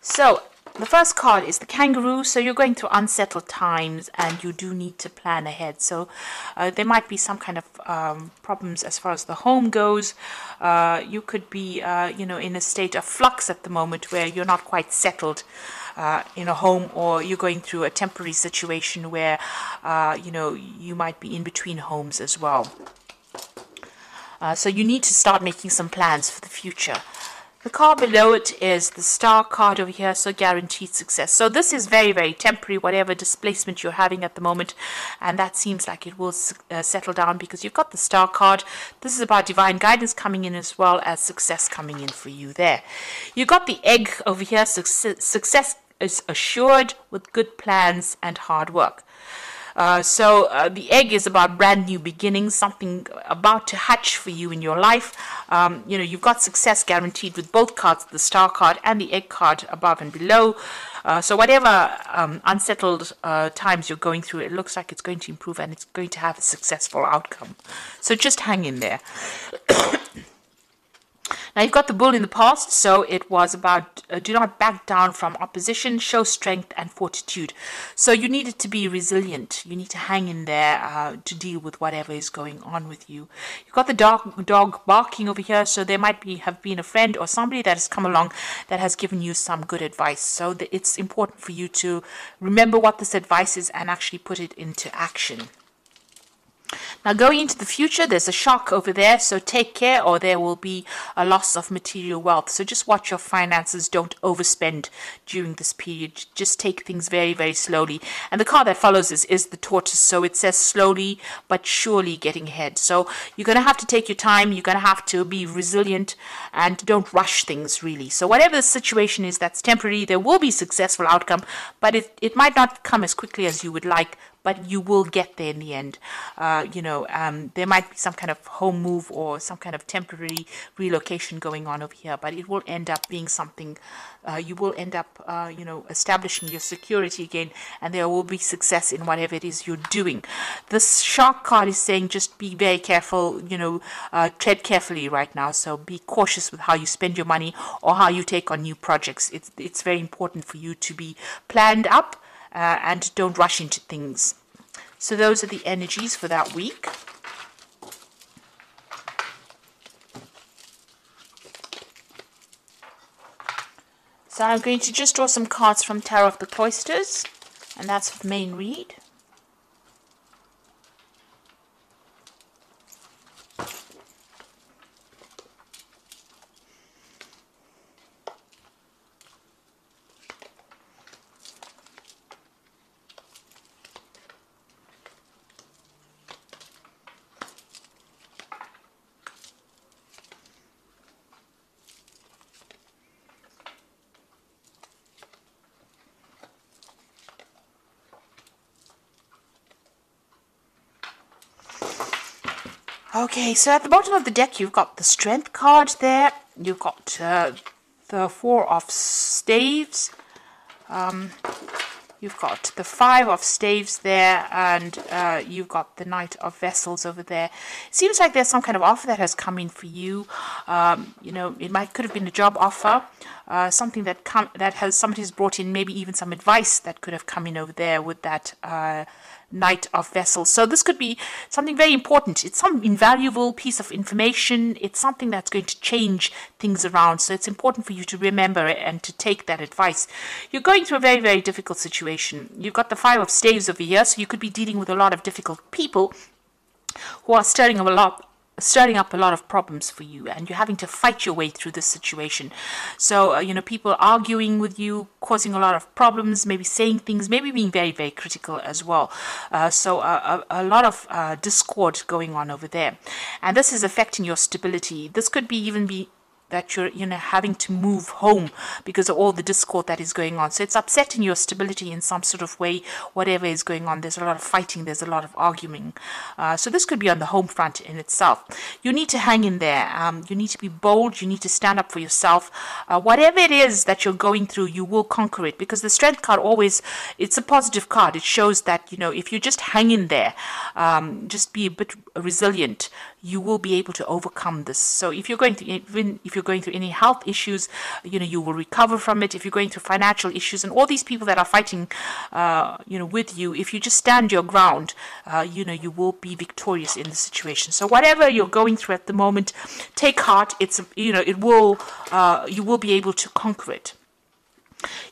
So the first card is the kangaroo. So you're going through unsettled times and you do need to plan ahead. So there might be some kind of problems as far as the home goes. You could be, in a state of flux at the moment where you're not quite settled in a home, or you're going through a temporary situation where, you might be in between homes as well. So you need to start making some plans for the future. The card below it is the star card over here, so guaranteed success. So this is very, very temporary, whatever displacement you're having at the moment, and that seems like it will settle down because you've got the star card. This is about divine guidance coming in as well as success coming in for you there. You've got the egg over here, success is assured with good plans and hard work. So the egg is about brand new beginnings, something about to hatch for you in your life. You've got success guaranteed with both cards, the star card and the egg card above and below. So whatever unsettled times you're going through, it looks like it's going to improve and it's going to have a successful outcome. So just hang in there. Now, you've got the bull in the past, so it was about do not back down from opposition, show strength and fortitude. So you needed to be resilient. You need to hang in there to deal with whatever is going on with you. You've got the dog barking over here, so there might have been a friend or somebody that has come along that has given you some good advice. So it's important for you to remember what this advice is and actually put it into action. Now, going into the future, there's a shark over there, so take care or there will be a loss of material wealth. So just watch your finances, don't overspend during this period. Just take things very, very slowly. And the card that follows is the tortoise, so it says slowly but surely getting ahead. So you're going to have to take your time, you're going to have to be resilient and don't rush things really. So whatever the situation is that's temporary, there will be successful outcome, but it might not come as quickly as you would like, but you will get there in the end. There might be some kind of home move or some kind of temporary relocation going on over here, but it will end up being something, you will end up, establishing your security again, and there will be success in whatever it is you're doing. This shark card is saying just be very careful, tread carefully right now, so be cautious with how you spend your money or how you take on new projects. It's very important for you to be planned up, and don't rush into things. So those are the energies for that week. So I'm going to just draw some cards from Tarot of the Cloisters, and that's the main read. Okay, so at the bottom of the deck, you've got the Strength card there. You've got the Four of Staves. You've got the Five of Staves there, and you've got the Knight of Vessels over there. It seems like there's some kind of offer that has come in for you. It could have been a job offer, something that somebody's brought in, maybe even some advice that could have come in over there with that Knight of Vessels. So this could be something very important. It's some invaluable piece of information. It's something that's going to change things around. So it's important for you to remember it and to take that advice. You're going through a very, very difficult situation. You've got the Five of Staves over here, so you could be dealing with a lot of difficult people who are stirring up a lot of problems for you, and you're having to fight your way through this situation. So people arguing with you, causing a lot of problems, maybe saying things, maybe being very, very critical as well. So a lot of discord going on over there, and this is affecting your stability. This could even be that you're having to move home because of all the discord that is going on. So it's upsetting your stability in some sort of way, whatever is going on. There's a lot of fighting, there's a lot of arguing. So this could be on the home front in itself. You need to hang in there. You need to be bold. You need to stand up for yourself. Whatever it is that you're going through, you will conquer it, because the Strength card it's a positive card. It shows that, if you just hang in there, just be a bit resilient, you will be able to overcome this. So if you're going to, even if you're going through any health issues, you will recover from it. If you're going through financial issues, and all these people that are fighting, with you, if you just stand your ground, you will be victorious in the situation. So whatever you're going through at the moment, take heart. It's, it will, you will be able to conquer it.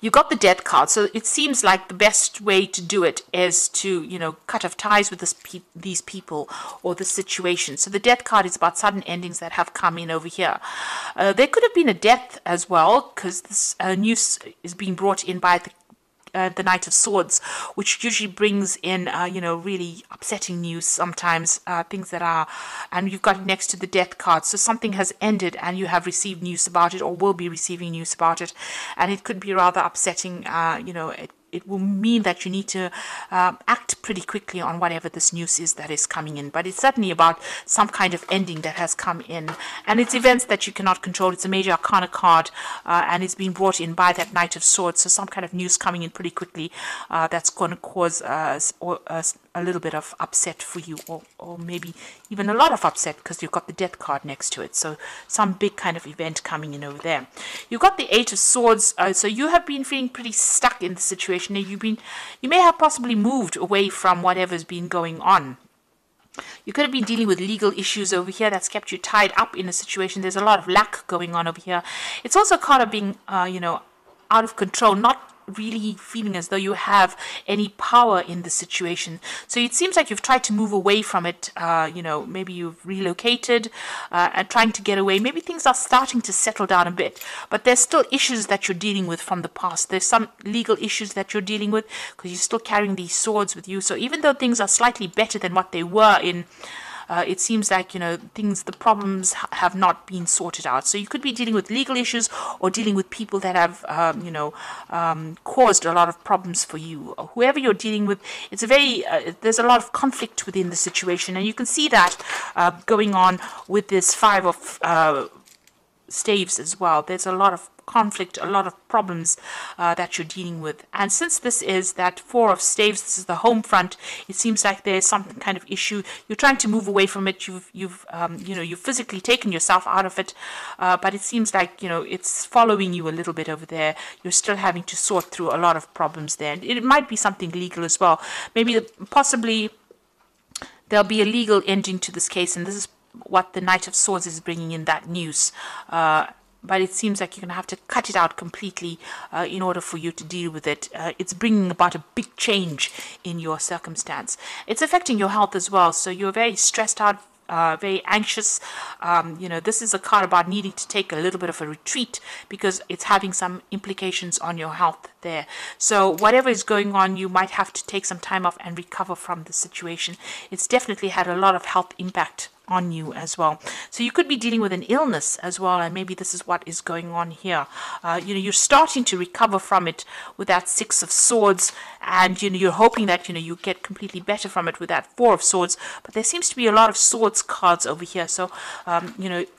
You got the Death card, so it seems like the best way to do it is to, cut off ties with these people or the situation. So the Death card is about sudden endings that have come in over here. There could have been a death as well, because this news is being brought in by the Knight of Swords, which usually brings in, really upsetting news sometimes, things that are, and you've got it next to the Death card. So something has ended and you have received news about it, or will be receiving news about it. And it could be rather upsetting, it will mean that you need to act pretty quickly on whatever this news is that is coming in. But it's certainly about some kind of ending that has come in. And it's events that you cannot control. It's a major arcana card, and it's been brought in by that Knight of Swords. So some kind of news coming in pretty quickly that's going to cause a little bit of upset for you, or maybe even a lot of upset, because you've got the Death card next to it. So some big kind of event coming in over there. You've got the Eight of Swords. So you have been feeling pretty stuck in the situation. You may have possibly moved away from whatever's been going on. You could have been dealing with legal issues over here that's kept you tied up in a situation. There's a lot of lack going on over here. It's also kind of being, out of control, not really feeling as though you have any power in the situation. So it seems like you've tried to move away from it. Maybe you've relocated and trying to get away. Maybe things are starting to settle down a bit, but there's still issues that you're dealing with from the past. There's some legal issues that you're dealing with because you're still carrying these swords with you. So even though things are slightly better than what they were in, it seems like, the problems have not been sorted out. So you could be dealing with legal issues or dealing with people that have, caused a lot of problems for you. Whoever you're dealing with, it's there's a lot of conflict within the situation. And you can see that going on with this Five of Staves as well. There's a lot of conflict, a lot of problems that you're dealing with. And since this is that Four of Staves, this is the home front, it seems like there's some kind of issue. You're trying to move away from it. You've physically taken yourself out of it, but it seems like it's following you a little bit over there. You're still having to sort through a lot of problems there. And it might be something legal as well. Maybe possibly there'll be a legal ending to this case, and this is what the Knight of Swords is bringing in, that news. But it seems like you're going to have to cut it out completely in order for you to deal with it. It's bringing about a big change in your circumstance. It's affecting your health as well. So you're very stressed out, very anxious. This is a card about needing to take a little bit of a retreat because it's having some implications on your health there. So whatever is going on, you might have to take some time off and recover from the situation. It's definitely had a lot of health impact on you as well. So you could be dealing with an illness as well, and maybe this is what is going on here. You're starting to recover from it with that Six of Swords, and you're hoping that you get completely better from it with that Four of Swords. But there seems to be a lot of swords cards over here. So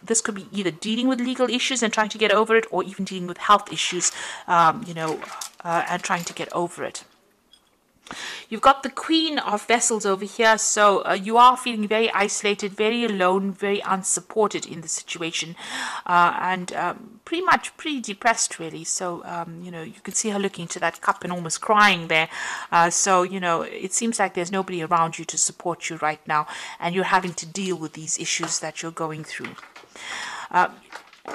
this could be either dealing with legal issues and trying to get over it, or even dealing with health issues, and trying to get over it. You've got the Queen of Vessels over here, so you are feeling very isolated, very alone, very unsupported in the situation, and pretty depressed, really. So, you can see her looking to that cup and almost crying there. So, it seems like there's nobody around you to support you right now, and you're having to deal with these issues that you're going through.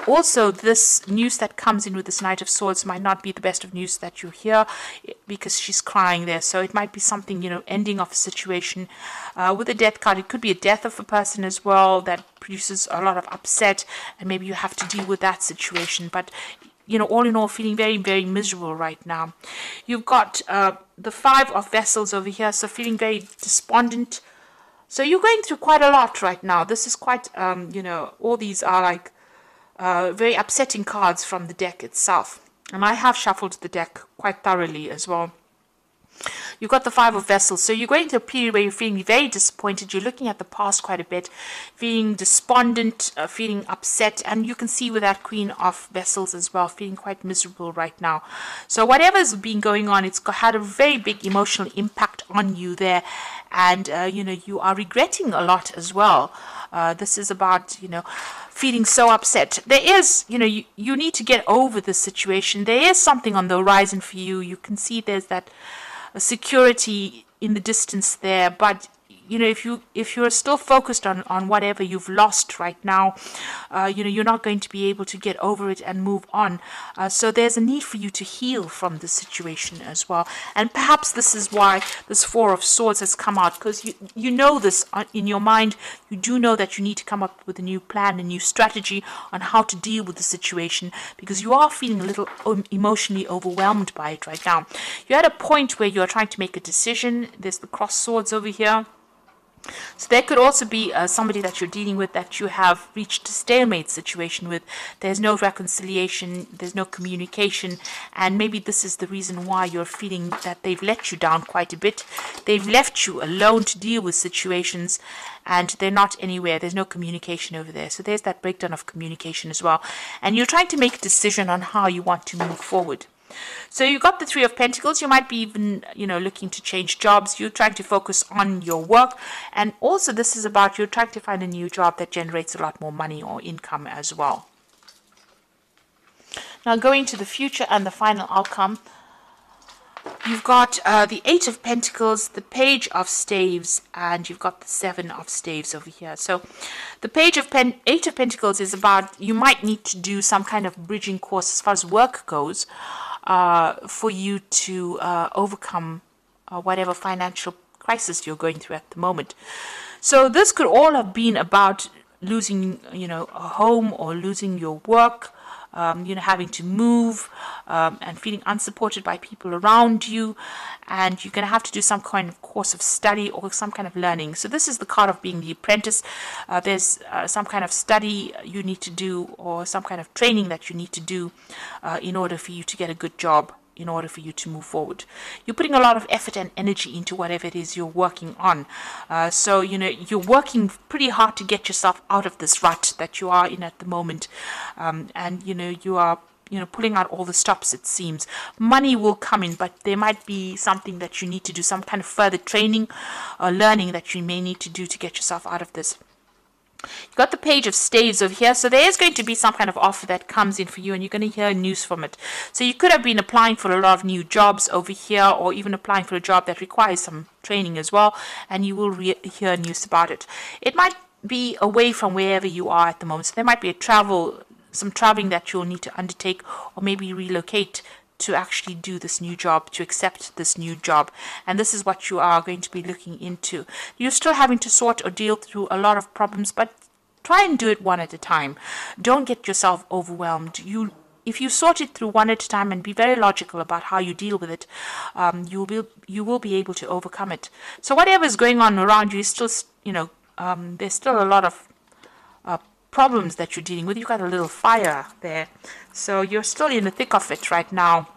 Also, this news that comes in with this Knight of Swords might not be the best of news that you hear, because she's crying there. So it might be something, ending of a situation. With the Death card, it could be a death of a person as well that produces a lot of upset, and maybe you have to deal with that situation. But, all in all, feeling very, very miserable right now. You've got the Five of Vessels over here, so feeling very despondent. So you're going through quite a lot right now. This is quite, all these are like very upsetting cards from the deck itself. And I have shuffled the deck quite thoroughly as well. You've got the Five of Vessels. So you're going through a period where you're feeling very disappointed. You're looking at the past quite a bit, feeling despondent, feeling upset. And you can see with that Queen of Vessels as well, feeling quite miserable right now. So whatever's been going on, it's had a very big emotional impact on you there. And, you know, you are regretting a lot as well. This is about, you know, feeling so upset. There is, you know, you need to get over this situation. There is something on the horizon for you. You can see there's that security in the distance there, but you know, if you're still focused on whatever you've lost right now, you know, you're not going to be able to get over it and move on. So there's a need for you to heal from the situation as well. And perhaps this is why this Four of Swords has come out, because you know this in your mind. You do know that you need to come up with a new plan, a new strategy on how to deal with the situation, because you are feeling a little emotionally overwhelmed by it right now. You're at a point where you're trying to make a decision. There's the cross swords over here. So there could also be somebody that you're dealing with that you have reached a stalemate situation with. There's no reconciliation, there's no communication, and maybe this is the reason why you're feeling that they've let you down quite a bit. They've left you alone to deal with situations, and they're not anywhere. There's no communication over there. So there's that breakdown of communication as well. And you're trying to make a decision on how you want to move forward. So you got the Three of Pentacles. You might be even, you know, looking to change jobs. You're trying to focus on your work. And also this is about you're trying to find a new job that generates a lot more money or income as well. Now going to the future and the final outcome. You've got the Eight of Pentacles, the Page of Staves, and you've got the Seven of Staves over here. So the Eight of Pentacles is about you might need to do some kind of bridging course as far as work goes, for you to overcome whatever financial crisis you're going through at the moment. So this could all have been about losing, you know, a home or losing your work, you know, having to move and feeling unsupported by people around you, and you're going to have to do some kind of course of study or some kind of learning. So this is the card of being the apprentice. There's some kind of study you need to do or some kind of training that you need to do in order for you to get a good job, in order for you to move forward. You're putting a lot of effort and energy into whatever it is you're working on. So, you know, you're working pretty hard to get yourself out of this rut that you are in at the moment. And, you know, you are, you know, pulling out all the stops, it seems. Money will come in, but there might be something that you need to do, some kind of further training or learning that you may need to do to get yourself out of this. You've got the Page of Staves over here. So there is going to be some kind of offer that comes in for you, and you're going to hear news from it. So you could have been applying for a lot of new jobs over here, or even applying for a job that requires some training as well, and you will hear news about it. It might be away from wherever you are at the moment. So there might be some traveling that you'll need to undertake, or maybe relocate to actually do this new job, to accept this new job. And this is what you are going to be looking into. You're still having to sort or deal through a lot of problems, but try and do it one at a time. Don't get yourself overwhelmed. If you sort it through one at a time and be very logical about how you deal with it, you will be able to overcome it. So whatever is going on around you is still, you know, there's still a lot of problems that you're dealing with. You've got a little fire there, so you're still in the thick of it right now.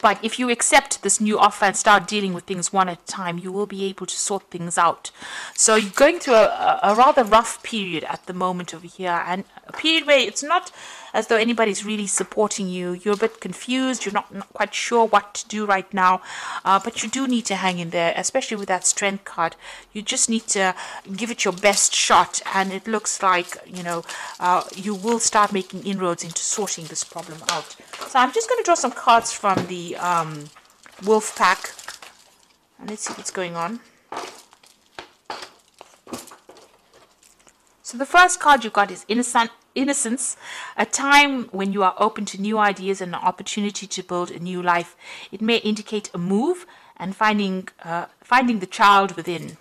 But if you accept this new offer and start dealing with things one at a time, you will be able to sort things out. So you're going through a rather rough period at the moment over here, and a period where it's not as though anybody's really supporting you. You're a bit confused. You're not quite sure what to do right now, but you do need to hang in there, especially with that Strength card. You just need to give it your best shot, and it looks like, you know, you will start making inroads into sorting this problem out. So I'm just going to draw some cards from the Wolf Pack, and let's see what's going on. So the first card you've got is Innocence, a time when you are open to new ideas and an opportunity to build a new life. It may indicate a move and finding the child within.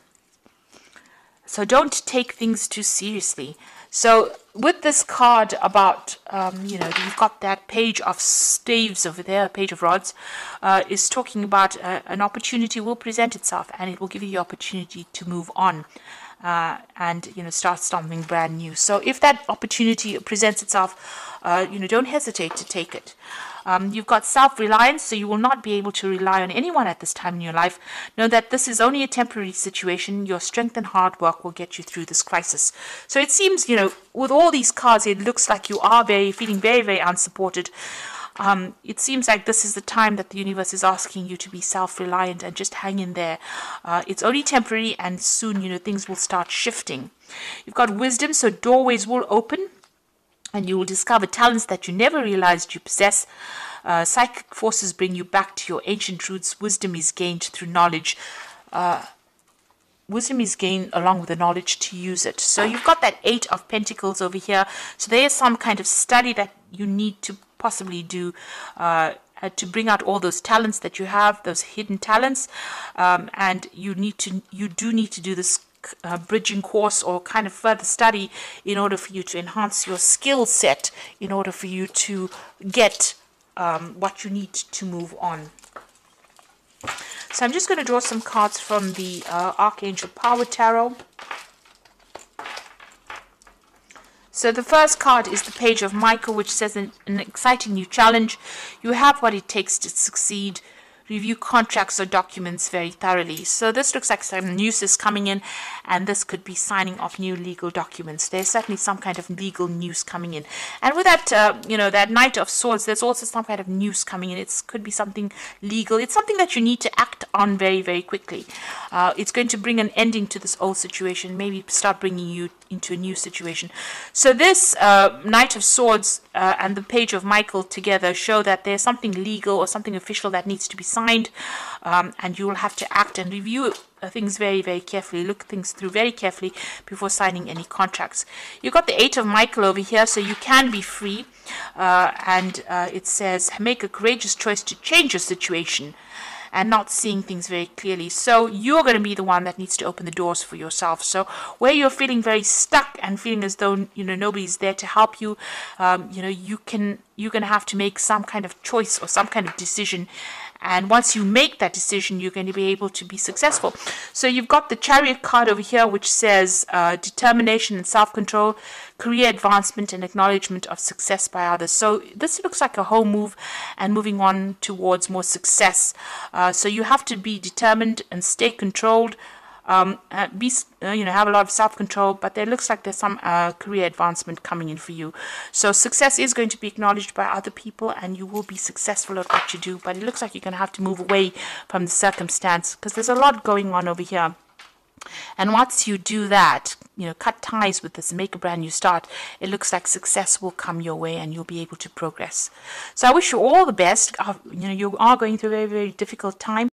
So don't take things too seriously. So with this card about, you know, you've got that Page of Staves over there, Page of Rods, is talking about an opportunity will present itself, and it will give you the opportunity to move on. And, you know, start something brand new. So if that opportunity presents itself, you know, don't hesitate to take it. You've got self-reliance, so you will not be able to rely on anyone at this time in your life. Know that this is only a temporary situation. Your strength and hard work will get you through this crisis. So it seems, with all these cards, it looks like you are feeling very, very unsupported. It seems like this is the time that the universe is asking you to be self-reliant and just hang in there. It's only temporary, and soon, things will start shifting. You've got wisdom, so doorways will open, and you will discover talents that you never realized you possess. Psychic forces bring you back to your ancient roots. Wisdom is gained through knowledge. Wisdom is gained along with the knowledge to use it. So you've got that 8 of Pentacles over here. So there is some kind of study that you need to possibly do to bring out all those talents that you have, those hidden talents. And you do need to do this bridging course or kind of further study in order for you to enhance your skill set, in order for you to get what you need to move on. So I'm just going to draw some cards from the Archangel Power Tarot. So the first card is the Page of Michael, which says an exciting new challenge. You have what it takes to succeed. Review contracts or documents very thoroughly. So this looks like some news is coming in, and this could be signing off new legal documents. There's certainly some kind of legal news coming in. And with that, that Knight of Swords, there's also some kind of news coming in. It could be something legal. It's something that you need to act on very, very quickly. It's going to bring an ending to this old situation, maybe start bringing you into a new situation. So this Knight of Swords and the Page of Michael together show that there's something legal or something official that needs to be signed, and you will have to act and review things very, very carefully. Look things through very carefully before signing any contracts. You've got the 8 of Michael over here, so you can be free, and it says make a courageous choice to change your situation and not seeing things very clearly. So you're going to be the one that needs to open the doors for yourself. So where you're feeling very stuck and feeling as though nobody's there to help you, you're going to have to make some kind of choice or some kind of decision. And once you make that decision, you're going to be able to be successful. So you've got the Chariot card over here, which says determination and self-control, career advancement and acknowledgement of success by others. So this looks like a whole move and moving on towards more success. So you have to be determined and stay controlled. Have a lot of self-control, but there looks like there's some career advancement coming in for you. So success is going to be acknowledged by other people, and you will be successful at what you do, but it looks like you're going to have to move away from the circumstance because there's a lot going on over here. And once you do that, cut ties with this and make a brand new start, it looks like success will come your way and you'll be able to progress. So I wish you all the best. You are going through a very, very difficult time.